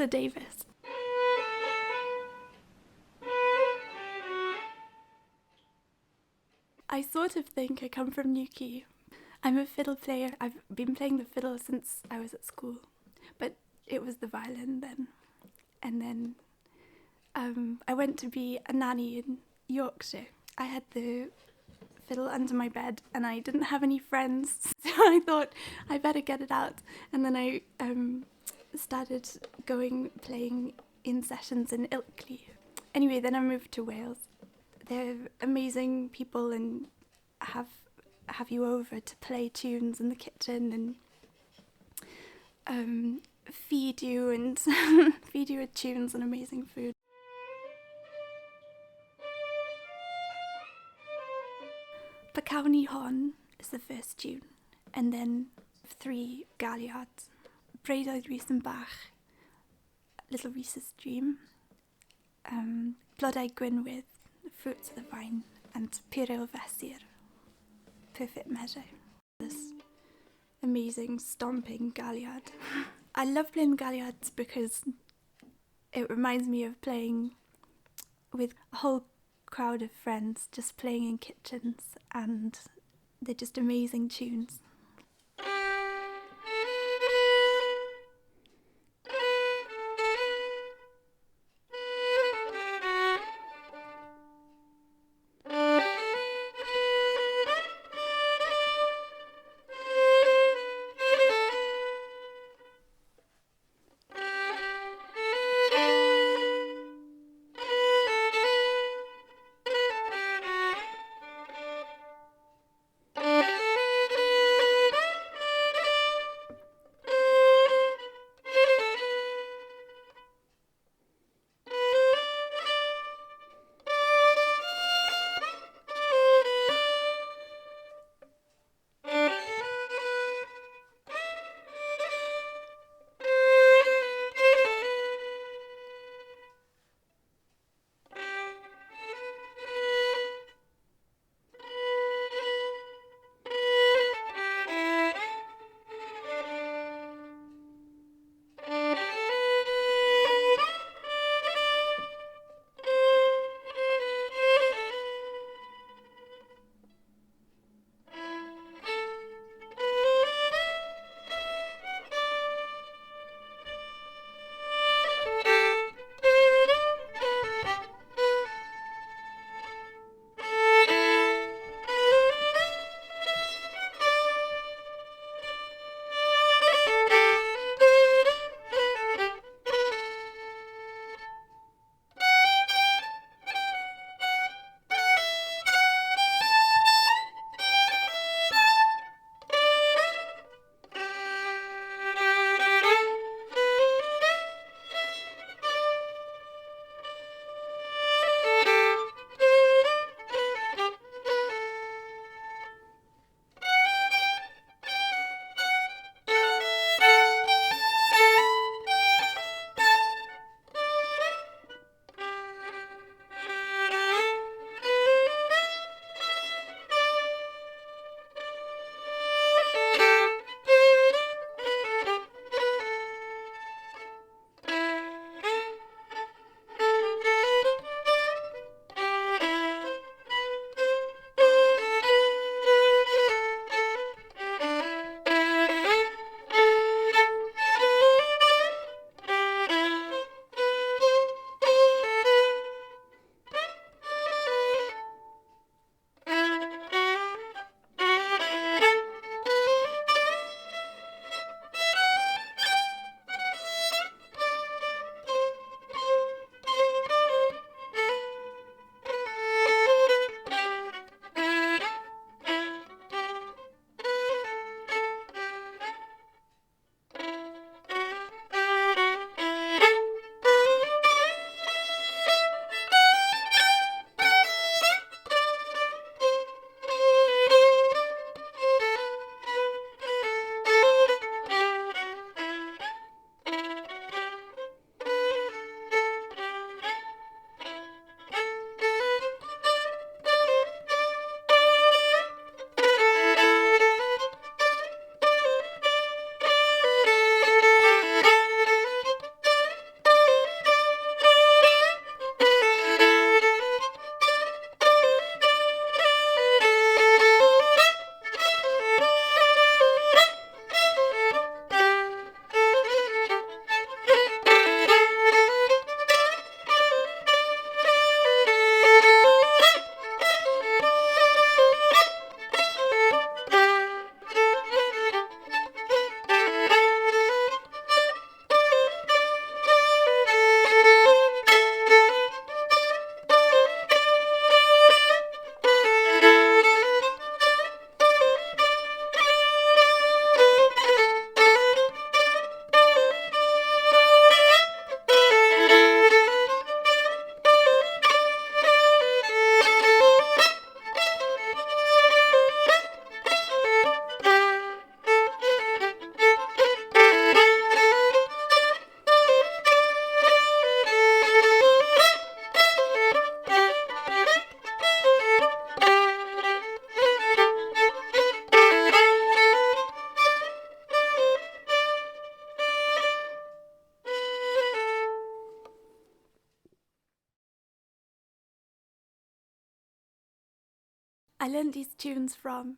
Lisa Davis. I sort of think I come from Newquay. I'm a fiddle player. I've been playing the fiddle since I was at school, but it was the violin then. And then I went to be a nanny in Yorkshire. I had the fiddle under my bed and I didn't have any friends, so I thought I better get it out. And then I started playing in sessions in Ilkley. Anyway, then I moved to Wales. They're amazing people and have you over to play tunes in the kitchen and feed you and feed you with tunes and amazing food. Pacawn Hon is the first tune, and then 3 galliards. Breudoedd Rhys and Bach, Little Rhys's Dream, Blodau Gwynwydd, Fruits of the Vine, and Puril Fesur, Perfect Measure. This amazing stomping galliard. I love playing galliards because it reminds me of playing with a whole crowd of friends, just playing in kitchens, and they're just amazing tunes. I learned these tunes from